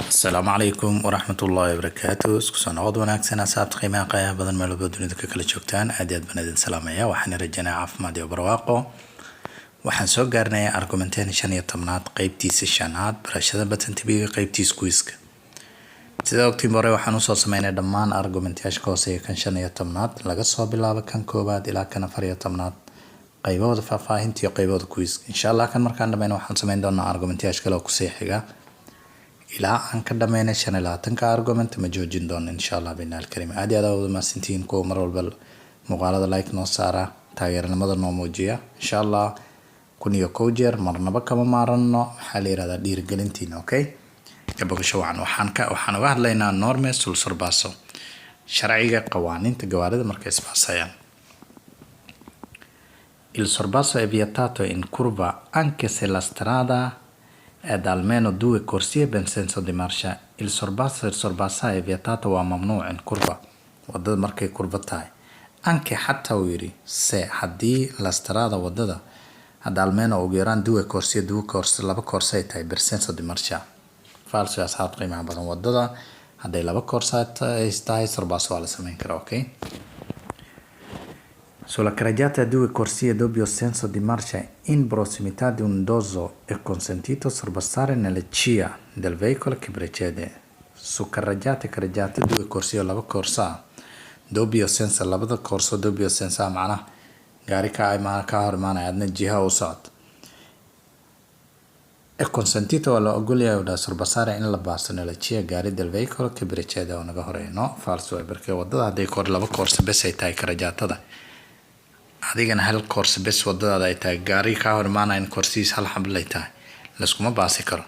السلام عليكم ورحمة الله وبركاته. isku soo noqod wanaagsan asxaabta qiimaha qaayaha badan meel walba dunida ka kala joogtaan aad iyo aad baan idin salaamaya. waxaan rajaynayaa caafimaad iyo barwaaqo. waxaan soo gaarnay argumentation 15aad qaybtiisa 5aad barashada batan tibiga qaybtiisa quiz-ka. sida ogtiin hore waxaan u soo sameynay dhammaan argumentayaasha ka hooseeya kan 15aad laga soo bilaabo kan koobaad ilaa kan 14aad qaybahooda faahfaahinta iyo qaybahooda quiz. insha Allah kan markaan dhameeyno waxaan sameyn doonaa argumentayaasha kale oo ku sii xiga ilaa aan ka dhameynay 25 argument ma joojin doono insha Allah binaal karim. aad iyo aad ma sintiin ko mar walba muuqaalada like noo saara taageeranimada noo muujiya insha Allah kun iyo kow jeer marnaba kama maarano waxa la yiraahdaa dhiirigelintiina. okay kabogasho waxaan uga hadlaynaa norme sul sorbaso sharciga qawaaniinta gawaarida markay isbaasayaan. Il sorbaso è vietato in curva anche se la strada ed almeno 2 corsie ben senso di marcia. il sorbasa è vietato wa mamnu' in curva wadada markay kurva tahay anche hatta wiri se haddii la strada wadada had almeno ugu yaraan 2 corsie 2 corsie 2 corsie tahay per senso di marcia. falso asxaab qiimaha badan wadada hadday 2 corsie tahay sorbaso waa la sameyn karaa. okay sulla carreggiata 2 corsie doppio senso di marcia in prossimità di un doso è consentito sorpassare nelle CIA del veicolo che precede. Su carreggiate 2 corsie 2 corsa doppio senso labada corso doppio senso macna gaari ka ay ma ka hormaanay adna jiha u socod. È consentito alla ogolya da sorpassare in la base nella CIA gaari del veicolo che precede o naga hore. no falso è perché wadada hadday kor 2 corse bes ay tahay carreggiatada adigana hal course bes wadada ay tahay gaari ka hormaana in courses hal xab lay tahay laskuma baasi karo.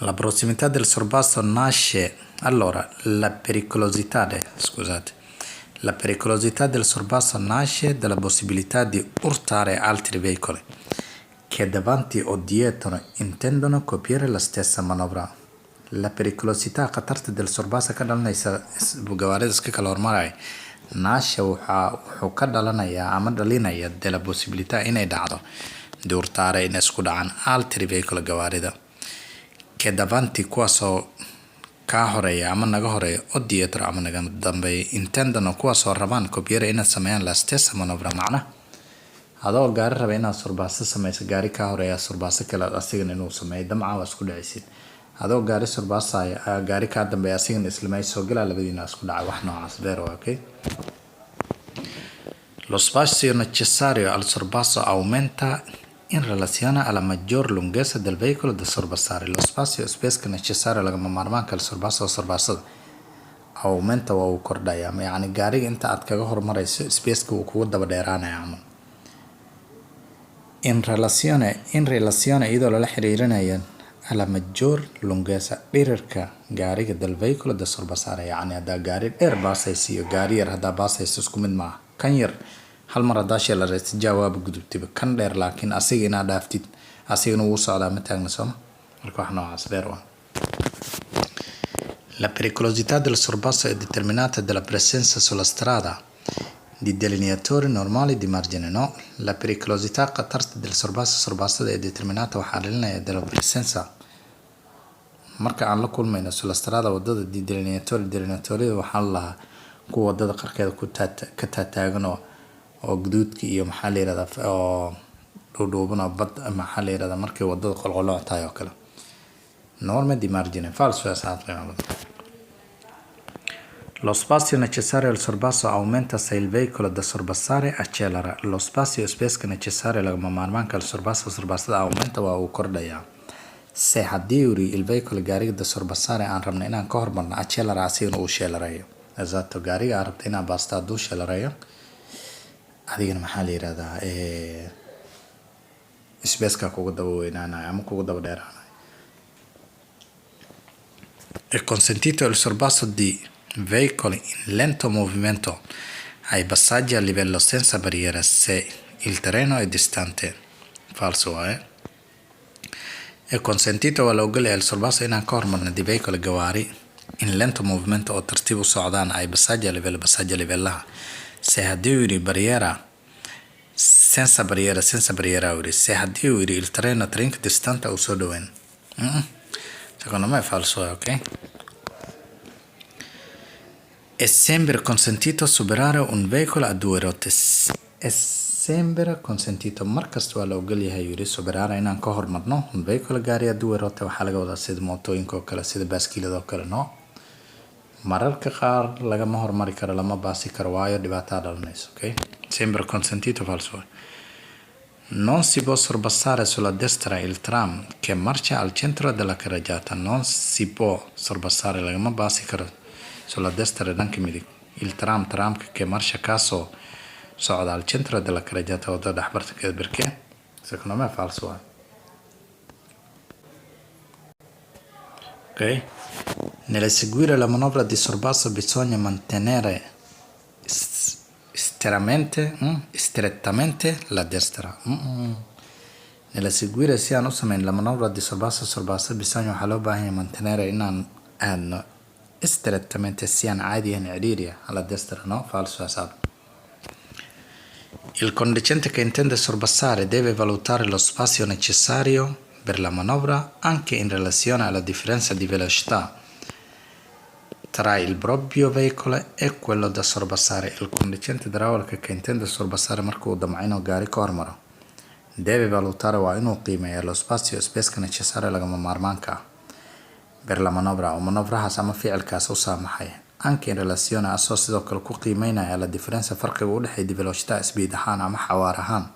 La prossimità del sorpasso nasce allora la pericolosità del sorpasso nasce dalla possibilità di urtare altri veicoli che davanti o dietro intendono copiare la stessa manovra. La pericolosità khatarta del sorpasso ka dhalanaysa gawaarida iska kala hormaray nasha wuxuu ka dhalanayaa ama dhalinaya della possibilità inay dhacdo di urtare in isku dhacan altri veicoli gawaarida che davanti kuwaasoo ka horeeya ama naga horeeya o dietro ama naga dambeeya intendono kuwaasoo rabaan copiare inay sameeyaan la stessa manovra. macna adoo gaari raba inaad sorbaasa sameyso gaari ka horeeya sorbaasa kale asigana inuu sameeyo damca waa isku dhacaysid. adoo gaari sorbaasaya gaari ka dambeeya asigana islamay soo gala labadiina isku dhacay wax noocaas beer. okay lo spazio necessario al sorpasso aumenta in relazione alla maggior lunghezza del veicolo da sorpassare. lo spazio necessario lagama maarmaanka al sorbassada aumenta waa uu kordhaya yani gaariga inta aad kaga hormarayso spaceka uu kugu daba dheeraanaya ama in relazione iyadoo lala xiriirinayo alla maggior lunghezza dhirirka gaariga del veicolo da sorpassare. yani haddaa gaari dheer baasaysa iyo gaari yar haddaa baasaysa isku mid maaha. kan yar hal mar haddaa shee la reesta jawaab gudubtiba kan dheer laakiin asiga inaad dhaaftid asigana wuu socdaa ma taagna sooma marka wax noocaas beer waa. La pericolosità del sorpasso è determinata dalla presenza sulla strada di delineatori normali di margine. no la pericolosità khatarta del sorpasso è determinata waxaa dhalinaya dalla presenza marka aan la kulmayno sulla strada wadada di delineatori waxaa lahaa kuwa wadada qarkeeda ka taataagan oo guduudka iyo maxaa la yiraahdaa oo dhuudhuuban bad maxaa la yiraahdaa markay wadada qolqolo tahay oo kale. norme di margine falso asxaab qiimaha badan. Lo spazio necessario al sorpasso aumenta se il veicolo da sorpassare accelera. lo spazio necessario lagama maarmaanka al sorpassada aumenta waa uu kordhayaa se haddii uri il veicolo gaariga da sorpassare aan rabno inaan ka hormarno accelera asigana uu sheelarayo. esatto gaariga aad rabta inaad baasta hadduu sheelarayo adigana maxaa la yiraahdaa spaceka kugu daba weynaanayo ama kugu daba dheeraanayo. È consentito il sorpasso di veicoli in lento movimento ai passaggi a livello senza barriera se il terreno è distante. falso è consentito alla ogolya il sorpasso inaan ka hormarno di veicoli gawaari in lento movimento oo tartiib u socdaan ay passaggi a livellaha se haddii uu yidhi barriera senza barriera uu yidhi se haddii uu yidhi il terreno tareenka distante uu soo dhaweyn Secondo me è falso, ok? È sempre consentito superare un veicolo a due ruote. È sempre consentito markasta waa la ogol yahay yiri superare inaan ka hormarno un veicolo gaari a due ruote waxaa laga wadaa sida mootooyinka oo kale sida baaskiilada oo kale no mararka qaar lagama hormari karo lama baasi karo waayo dhibaataa dhalanayso, ok? Sempre consentito falso. Non si può sorpassare sulla destra il tram che marcia al centro della carreggiata. Non si può sorpassare lagama baasi karo sulla destra dhanka midig il tram che marcia kaasoo socda al centro della carreggiata wadada dhexbartankeeda perché secondo me è falso. Ok? Nell'eseguire la manovra di sorpasso bisogna mantenere strettamente la destra. Nell'eseguire sia non sameyn la manovra di sorpasso bisogna waxaa loo baahan yahay mantenere inaan aadno strettamente sian caadiyan ciriiriya alla destra, no? Falso esatto. Il conducente che intende sorpassare deve valutare lo spazio necessario per la manovra anche in relazione alla differenza di velocità tra il proprio veicolo e quello da sorpassare. Il conducente darawalka che intende sorpassare markuu damco inuu gaari ka hormaro deve valutare waa inuu qiimeeyo lo spazio spaceka necessario lagama maarmaanka ah per la manovra oo manovrahaas ama ficilkaas u saamaxay anche in relazione asoo sidoo kale ku qiimeynaya la differenza farqiga u dhexeeya velocità speed ahaan ama xawaar ahaan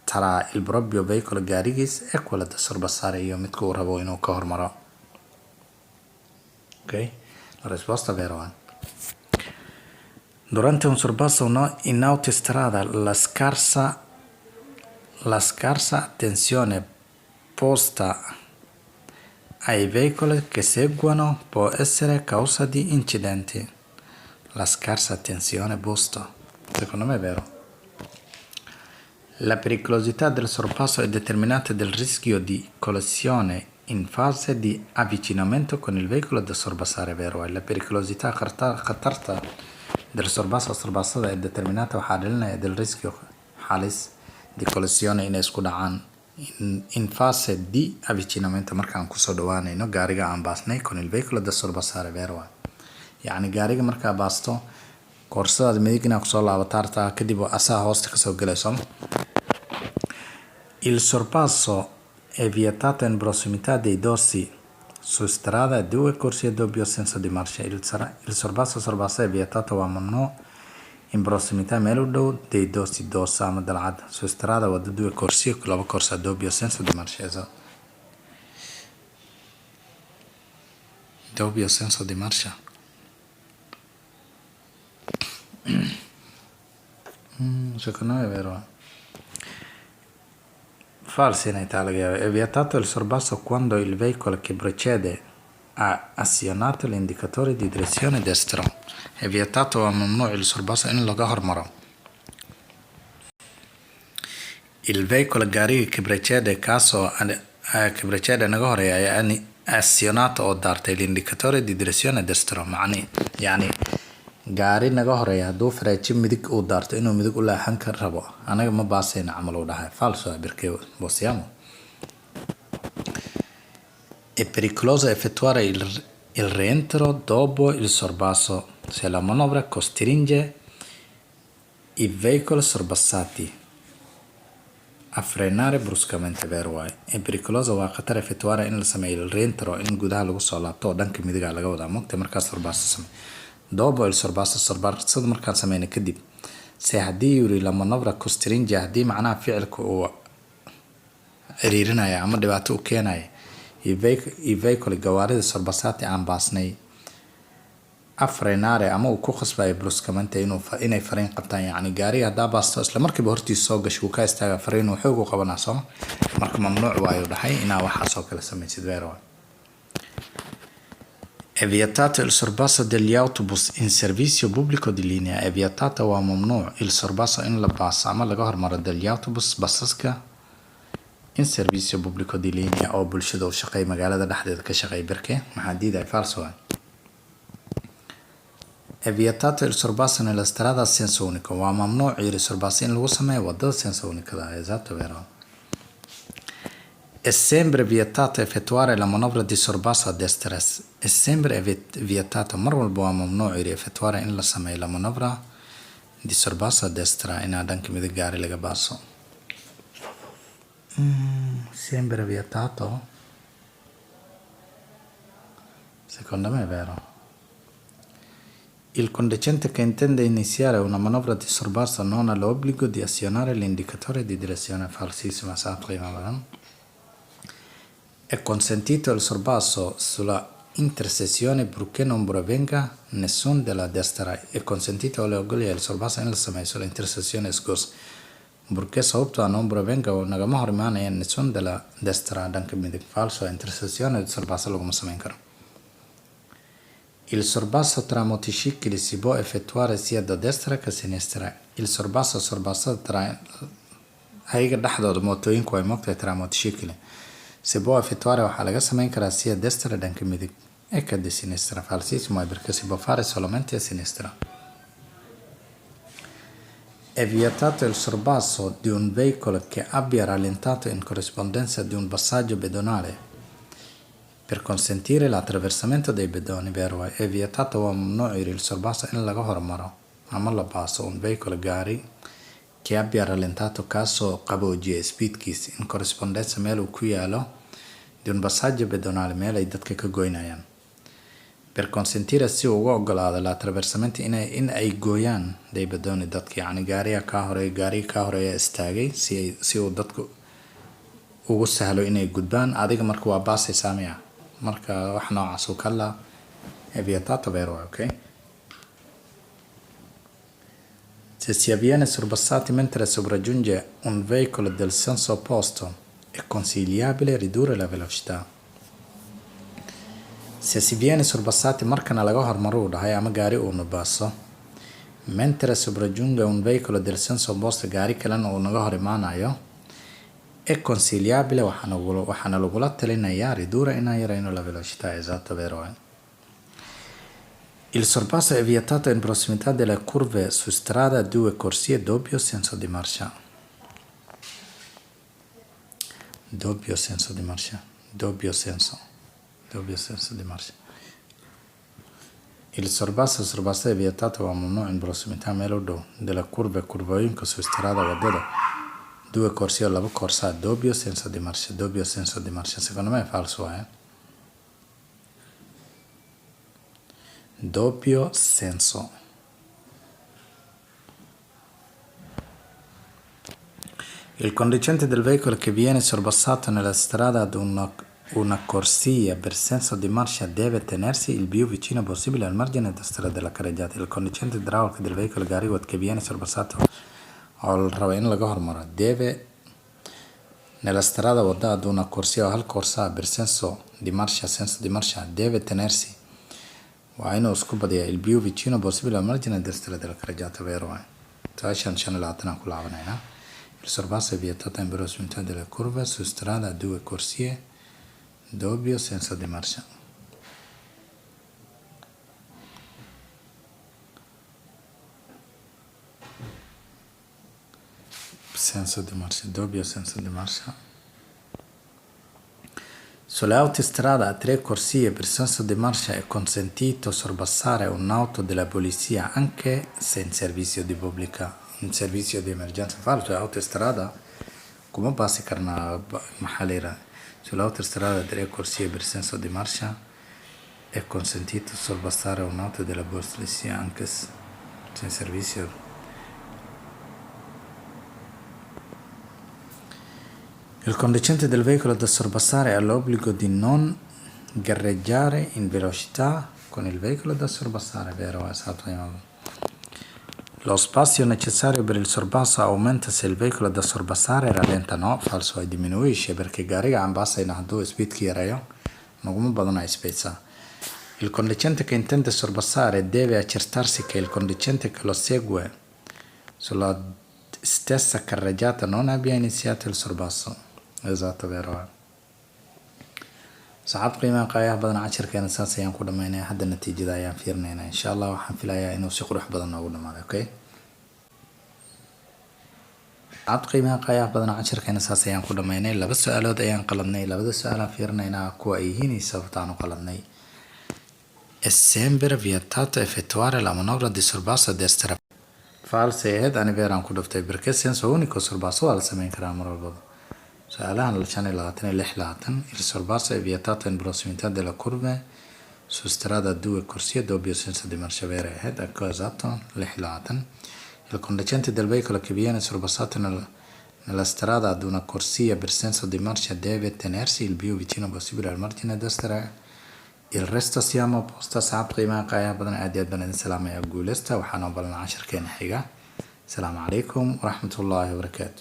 tra il proprio veicolo gaarigiis e quello da sorpassare iyo midka uu rabo inuu ka hormaro. Ok? La risposta è vero. Durante un sorpasso in autostrada la scarsa attenzione posta ai veicoli che seguono può essere causa di incidenti. La scarsa attenzione posta, secondo me è vero. La pericolosità del sorpasso è determinata dal rischio di collisione in fase di avvicinamento con il veicolo da sorpassare, vero? La pericolosità khatarta del sorpassada è determinata waxaa dhalinaya del rischio halis di collisione inay isku dhacaan in fase di avvicinamento markaan kusoo dhawaanayno gaariga aan baasnay con il veicolo da sorpassare, vero? Yacni gaariga markaa baasto koorsadaada midig inaa kusoo laabataa artaa kadib asaa hoosta kasoo galayso. Il sorpasso è vietato in prossimità dei dorsi su strada a due corsie a doppio senso di marcia. Il sorpasso è vietato waa mamnuuc in prossimità meel u dhow dei dorsi doosa ama dalcad su strada wada due corsie laba corsa a doppio senso di marcia. Doppio senso di marcia. Secondo me è vero. Falso in Italia. È vietato il sorpasso quando il veicolo che precede ha azionato l'indicatore di direzione destro. È vietato waa mamnuuc il sorpasso in laga hormaro il veicolo gaariga che precede kaasoo che precede naga horeeya ayaa azionato oo daartay l'indicatore di direzione destro. macni yani gaari naga horeeya hadduu fareeji midig uu daarto inuu midig u leexan ka rabo anaga ma baasayna camal uu dhahay. Falso perché possiamo. È pericoloso effettuare il rientro dopo il sorpasso se la manovra costringe i veicoli sorpassati a frenare bruscamente, vero? È pericoloso waa khatar effettuare in la sameeyo il rientro in gudaha lagu soo laabto oo dhanka midiga laga wadaa mogta markaa sorpasso sameeyo dopo il sorpassada markaan sameyna kadib se haddii yuri la manovra costringe haddii macnaha ficilka uu ciriirinaya ama dhibaato u keenaya i veicoli gawaarida sorpassati aan baasnay a frenare ama uu ku khasbayo bruscamente inay fariin qabtaan. yacni gaariga haddaa baasto isla markiiba hortiisa soo gasho uu ka istaaga fariin uu xoog u qabanaa sooma marka mamnuuc waayu dhahay inaa waxaasoo kale samaysid, vero? È vietato il sorpasso degli autobus in servizio pubblico di linea. È vietato waa mamnuuc il sorpasso in la baaso ama laga hormaro degli autobus basaska in servizio pubblico di linea oo bulshada u shaqeey magaalada dhexdeeda ka shaqeey berke maxaa diiday. Falso. È vietato il sorpasso nella strada a senso unico. waa mamnuuc il sorpasso in lagu sameeyo wadada senso unicada. Esatto, vero? è sempre vietato effettuare la manovra di sorpasso a destra. È sempre vietato mar walba waa mamnuuc yiri effettuare in la sameeyo la manovra di sorpasso a destra in dhanka midig gaari laga baaso. Sempre vietato? Secondo me è vero. Il conducente che intende iniziare una manovra di sorpasso non ha l'obbligo di azionare l'indicatore di direzione. Falsissima, sa prima, vero? È consentito il sorpasso sulla intersezione purché non provenga nessun della destra. È consentito il sorpasso in la sameeyo sulla intersezione scorsa purché sababtoo non provenga nagama hor imaanaya nessun della destra dhanka midig. Falso, intersezione il sorpasso laguma sameyn karo. Il sorpasso tra motocicli si può effettuare sia da destra che a sinistra. Il sorpasso tra ayaga dhexdooda mootooyinku ay moogtahay tra motocicli si può effettuare waxaa laga sameyn karaa sia a destra dhanka midig e che di sinistra. Falsissimo, perché si può fare solamente a sinistra. È vietato il sorpasso di un veicolo che abbia rallentato in corrispondenza di un passaggio pedonale per consentire l'attraversamento dei pedoni, vero? È vietato waa mamnuuc yiri il sorpasso in laga hormaro ama la baaso un veicolo gaari che abbia rallentato kaasoo qaboojiya speedkiisa in corrispondenza meel uu ku yaalo di un passaggio pedonale, meel ay dadka ka goynayaan, per consentire si ugu ogolaado l'attraversamento in ay gooyaan dei pedoni dadka. Yacni gaariga ka horeeya istaagay si uu dadku ugu sahlo inay gudbaan, adiga marka waa baasaysaa miya. Marka wax noocaas oo kala è vietato, vero? Ok. Se si avviene sorpassati mentre sopraggiunge un veicolo del senso opposto è consigliabile ridurre la velocità. Se si viene sorpassati markana laga hormaro uu dhahay ama gaari uu nabaaso mentre sopraggiunge un veicolo del senso opposto gaari kalena uu naga hor imaanayo è consigliabile waxaana lagula talinayaa ridurre inaan yarayno la velocità. Esatto, vero? Il sorpasso è vietato in prossimità delle curve su strada a due corsie doppio senso di marcia. Doppio senso di marcia. Il sorpasso è vietato waa mamnuuc in prossimità meel u dhow della curvooyinka su strada wadada due corsie o laba corsa doppio senso di marcia. Secondo me è falso, doppio senso. Il conducente del veicolo che viene sorpassato nella strada ad una corsia per senso di marcia deve tenersi il più vicino possibile al margine destra della carreggiata. Il conducente idraulico del veicolo gaarigood che viene sorpassato oo la rabo in laga hormaro deve nella strada wadda ad una corsia o hal corsa per senso di marcia deve tenersi waa inuu isku badiyaa il più vicino possibile al margine destra della carreggiata, vero? Saashan ku laabanayna. Il sorpasso è vietato in prossimità delle curve su strada a due corsie doppio senso di marcia. Doppio senso di marcia. Sulle autostrade a tre corsie per senso di marcia è consentito sorpassare un'auto della polizia anche se in servizio di emergenza. Falso, autostrada come passi karna mahalera. Sull'autostrada a tre corsie per senso di marcia è consentito sorpassare un'auto della polizia anche se in servizio. Il conducente del veicolo da sorpassare ha l'obbligo di non gareggiare in velocità con il veicolo da sorpassare, vero? Esatto. Lo spazio necessario per il sorpasso aumenta se il veicolo da sorpassare rallenta, no? Falso, diminuisce perché gaariga aan baasayna hadduu speedki yareeyo naguma badanayo spezza. Il conducente che intende sorpassare deve accertarsi che il conducente che lo segue sulla stessa carreggiata non abbia iniziato il sorpasso. Esatto, vero? saxaab qiimaha qaayaha badan casharkeena saas ayaan ku dhamaynaya. Hadda natiijada ayaan fiirinaynaa insha allah. Waxaan filayaa inuu si qurux badan noogu dhamaado. Okay. عاد قيمة قايا بدنا عشر كنا ساسيان كل ما يني لبس سؤالات أيان قلبني لبس سؤال فيرنا كويهيني سبتانو قلبني sempre vietato effettuare la manovra di sorpasso a destra. False ed أنا فيران كل فتاي perché senso unico sorpasso على سمين كرام ربض. سؤالان لشان لاتن لحلاتن il sorpasso è vietato in prossimità della curva su strada 2 corsie doppio senso di marcia vera ed ecco esatto لحلاتن. Il conducente del veicolo che viene sorpassato nella strada ad una corsia per senso di marcia deve tenersi il più vicino possibile al margine destra. Il resto siamo posta saab qiimaha qaayaha badan aad iyo aad baan idin salaamaya guuleysta waxaan oo ballan cashirkeena xiga. Asalaamu calaykum waraxmatullaahi wabarakaatu.